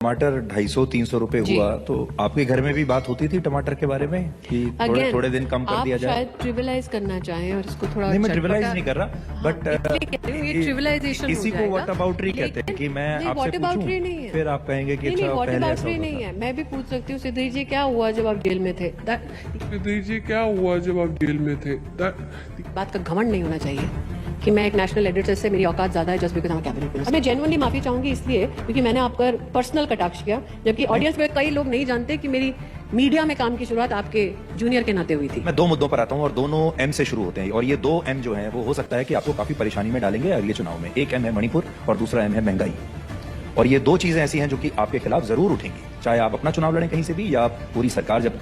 टमाटर 250-300 रुपए हुआ तो आपके घर में भी बात होती थी टमाटर के बारे में कि थोड़े दिन कम कर दिया जाए? आप शायद ट्रिविलाइज करना चाहें और इसको थोड़ा नहीं, मैं ट्रिविलाइज नहीं कर रहा, बट ये ट्रिविलाइजेशन किसी को व्हाट अबाउटरी कहते हैं कि मैं आपसे पूछूं, फिर आप कहेंगे कि अच्छा पहले ऐसा होता नहीं है। मैं भी पूछ सकती हूँ सिद्धि जी क्या हुआ जब आप जेल में थे? सिद्धि जी क्या हुआ जब आप जेल में थे? बात का घमंड नहीं होना चाहिए कि मैं एक नेशनल एडिटर से मेरी औकात ज्यादा है just because I cabinet minister. मैं जेन्युइनली माफी चाहूंगी इसलिए क्योंकि मैंने आप पर पर्सनल कटाक्ष किया, जबकि ऑडियंस में कई लोग नहीं जानते कि मेरी मीडिया में काम की शुरुआत आपके जूनियर के नाते हुई थी। मैं दो मुद्दों पर आता हूं और दोनों एम से शुरू होते हैं और ये दो एम जो हैं वो हो सकता है कि आपको काफी परेशानी में डालेंगे अगले चुनाव में। एक एम है मणिपुर और दूसरा एम है महंगाई, और ये दो चीजें ऐसी हैं जो कि आपके खिलाफ जरूर उठेंगी, चाहे आप अपना चुनाव लड़ें कहीं से भी या पूरी सरकार जब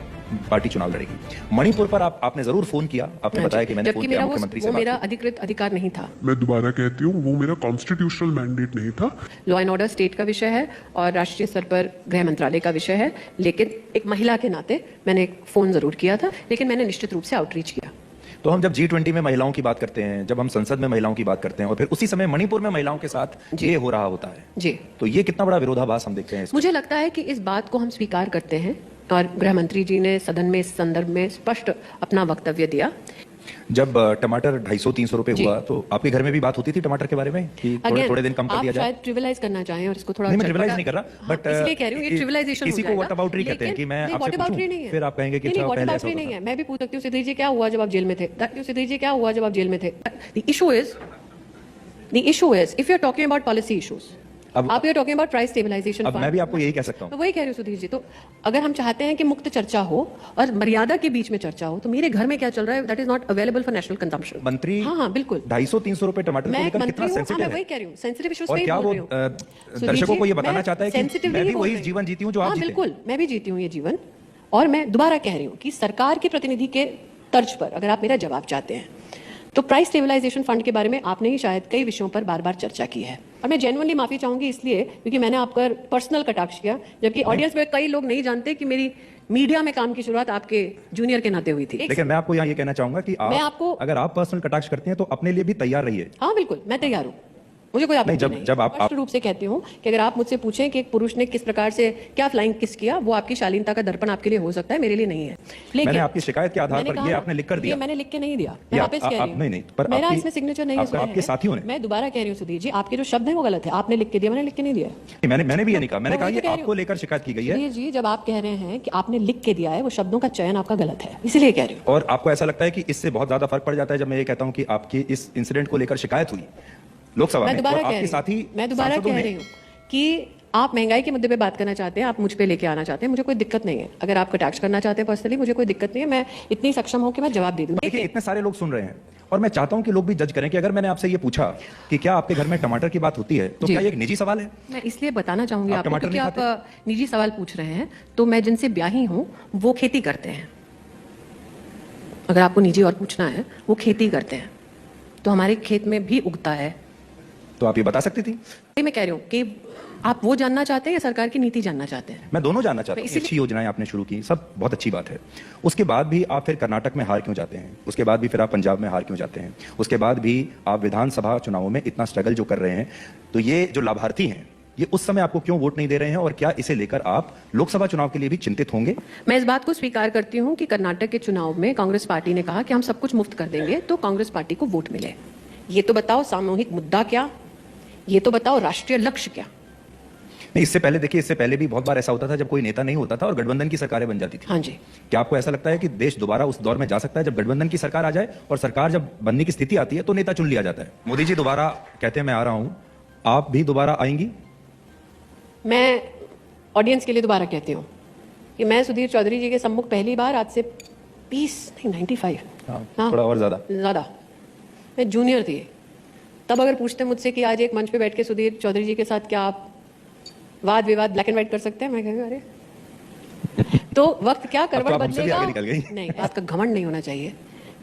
पार्टी चुनाव लड़ेगी। मणिपुर पर आपने जरूर फोन किया, आपने बताया कि मैंने फोन किया मुख्यमंत्री से। वो मेरा अधिकृत अधिकार नहीं था। मैं दोबारा कहती हूँ, वो मेरा कॉन्स्टिट्यूशनल मैंडेट नहीं था। लॉ एंड ऑर्डर स्टेट का विषय है और राष्ट्रीय स्तर पर गृह मंत्रालय का विषय है, लेकिन एक महिला के नाते मैंने एक फोन जरूर किया था, लेकिन मैंने निश्चित रूप से आउटरीच किया। तो हम जब G20 में महिलाओं की बात करते हैं, जब हम संसद में महिलाओं की बात करते हैं और फिर उसी समय मणिपुर में महिलाओं के साथ ये हो रहा होता है जी, तो ये कितना बड़ा विरोधाभास हम देखते हैं। मुझे लगता है कि इस बात को हम स्वीकार करते हैं और गृह मंत्री जी ने सदन में इस संदर्भ में स्पष्ट अपना वक्तव्य दिया। जब टमाटर 250-300 रुपए हुआ तो आपके घर में भी बात होती थी टमाटर के बारे में कि थोड़े दिन कम कर दिया जाए? आप शायद ट्रिविलाइज करना चाहें और इसको थोड़ा नहीं, मैं ट्रिविलाइज नहीं कर रहा, बट इसलिए कह रही हूँ ये ट्रिविलाइजेशन किसी को व्हाट अबाउटरी कहते हैं कि मैं आपसे पूछूं, फिर आप कहेंगे कि अच्छा पहले ऐसा नहीं है। मैं भी पूछ सकती हूँ सिद्धि जी क्या हुआ जब आप जेल में थे? सिद्धि जी क्या हुआ जब आप जेल में थे? The issue is if you are talking about policy issues, आप you are talking about price stabilization fund. मैं भी आपको यही कह सकता हूं। तो वही कह रही हूँ सुधीर जी, तो अगर हम चाहते हैं कि मुक्त चर्चा हो और मर्यादा के बीच में चर्चा हो, तो मेरे घर में क्या चल रहा है that is not available for national consumption. मंत्री हाँ बिल्कुल 250-300 रुपए टमाटर को लेकर कितना सेंसिटिव है? मैं वही कह रही हूँ, सेंसिटिव इश्यूज और क्या वो दर्शकों को ये बताना चाहता है कि मैं भी वही जीवन जीती हूँ जो आप जीते? बिल्कुल, मैं भी जीती हूँ ये जीवन, और मैं दोबारा कह रही हूँ कि सरकार के प्रतिनिधि के तर्ज पर अगर आप मेरा जवाब चाहते हैं तो प्राइस स्टेबलाइजेशन फंड के बारे में आपने ही शायद कई विषयों पर बार बार चर्चा की है, और मैं जेन्युइनली माफी चाहूंगी इसलिए क्योंकि मैंने आप पर पर्सनल कटाक्ष किया, जबकि ऑडियंस में कई लोग नहीं जानते कि मेरी मीडिया में काम की शुरुआत आपके जूनियर के नाते हुई थी। लेकिन मैं आपको यहाँ ये कहना चाहूंगा कि अगर आप पर्सनल कटाक्ष करते हैं तो अपने लिए भी तैयार रहिए। हाँ बिल्कुल, मैं तैयार हूँ, मुझे कोई आपत्ति नहीं। जब आप स्पष्ट रूप से कहती हूँ कि अगर आप मुझसे पूछें कि एक पुरुष ने किस प्रकार से क्या फ्लाइंग किस किया, वो आपकी शालीनता का दर्पण आपके लिए हो सकता है, मेरे लिए नहीं है। लेकिन मैंने आपकी शिकायत के आधार पर ये आपने लिख कर दिया? मैंने लिख के नहीं दिया, मैं वापस कह रही हूँ। नहीं, पर मेरा इसमें सिग्नेचर नहीं है, आपके साथियों ने। मैं दोबारा कह रही हूँ सुधीर जी, आपके जो शब्द है वो गलत है। आपने लिख के दिया, मैंने लिख के नहीं दिया। मैंने भी ये नहीं कहा, मैंने कहा ये आपको लेकर शिकायत की गई है। सुधीर जी, जब आप कह रहे हैं कि आपने लिख के दिया है, वो शब्दों का चयन आपका गलत है, इसलिए कह रही हूँ। और आपको ऐसा लगता है कि इससे बहुत ज्यादा फर्क पड़ जाता है जब मैं ये कहता हूँ कि आपकी इस इंसिडेंट को लेकर शिकायत हुई लोकसभा में, और आपके साथी मैं दोबारा कह रही हूँ कि आप महंगाई के मुद्दे पे बात करना चाहते हैं, आप मुझ पे लेके आना चाहते हैं, मुझे कोई दिक्कत नहीं है। अगर आप कटाक्ष करना चाहते हैं पर्सनली, मुझे कोई दिक्कत नहीं है, मैं इतनी सक्षम हूं कि मैं जवाब दे दूं। देखिए, इतने सारे लोग सुन रहे हैं और मैं चाहता हूं कि लोग भी जज करें कि अगर मैंने आपसे ये पूछा कि क्या आपके घर में टमाटर की बात होती है तो क्या ये एक निजी सवाल है? मैं इसलिए बताना चाहूंगी आपको क्योंकि आप निजी सवाल पूछ रहे हैं, तो मैं जिनसे ब्याही हूं वो खेती करते हैं। अगर आपको निजी और पूछना है, वो खेती करते हैं, तो हमारे खेत में भी उगता है। तो आप ये बता सकती थी? मैं कह रही हूँ कि आप वो जानना चाहते हैं या सरकार की नीति जानना चाहते हैं? मैं दोनों जानना चाहता हूँ। अच्छी योजनाएं आपने शुरू की, सब बहुत अच्छी बात है। उसके बाद भी आप फिर कर्नाटक में हार क्यों जाते हैं? उसके बाद भी फिर आप पंजाब में हार क्यों जाते हैं? उसके बाद भी आप विधानसभा चुनावों में इतना स्ट्रगल जो कर रहे हैं, तो ये जो लाभार्थी हैं ये उस समय आपको क्यों वोट नहीं दे रहे हैं, और क्या इसे लेकर आप लोकसभा चुनाव के लिए भी चिंतित होंगे? मैं इस बात को स्वीकार करती हूँ कि कर्नाटक के चुनाव में कांग्रेस पार्टी ने कहा कि हम सब कुछ मुफ्त कर देंगे तो कांग्रेस पार्टी को वोट मिले। ये तो बताओ सामूहिक मुद्दा क्या, ये तो बताओ राष्ट्रीय लक्ष्य क्या? नहीं, इससे पहले देखिए, इससे पहले भी बहुत बार ऐसा होता था जब कोई नेता नहीं होता था और गठबंधन की सरकारें बन जाती थी। हाँ जी। क्या आपको ऐसा लगता है कि देश दोबारा उस दौर में जा सकता है जब गठबंधन की सरकार आ जाए और सरकार जब बनने की स्थिति आती है तो नेता चुन लिया जाता है? मोदी जी दोबारा कहते हैं मैं आ रहा हूं, आप भी दोबारा आएंगी? मैं ऑडियंस के लिए दोबारा कहती हूँ कि मैं सुधीर चौधरी जी के सम्मुख पहली बार आज से 95 थोड़ा और ज्यादा मैं जूनियर थी, तब अगर पूछते मुझसे कि आज एक मंच पे बैठ के सुधीर चौधरी जी के साथ क्या आप वाद विवाद ब्लैक एंड व्हाइट कर सकते हैं, मैं कहूँगा अरे तो वक्त क्या करवट बदलेगा। नहीं, बात का घमंड नहीं होना चाहिए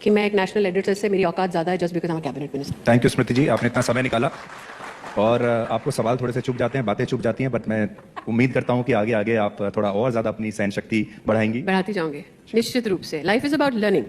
कि मैं एक नेशनल एडिटर से मेरी औकात ज्यादा है just because I am cabinet minister. Thank you Smriti ji, आपने इतना समय निकाला और आपको सवाल थोड़े से चुप जाते हैं, बातें चुप जाती हैं, बट मैं उम्मीद करता हूं कि आगे आगे आप थोड़ा और ज्यादा अपनी सहन शक्ति बढ़ाएंगी। बढ़ाती जाऊंगी निश्चित रूप से। Life is about learning.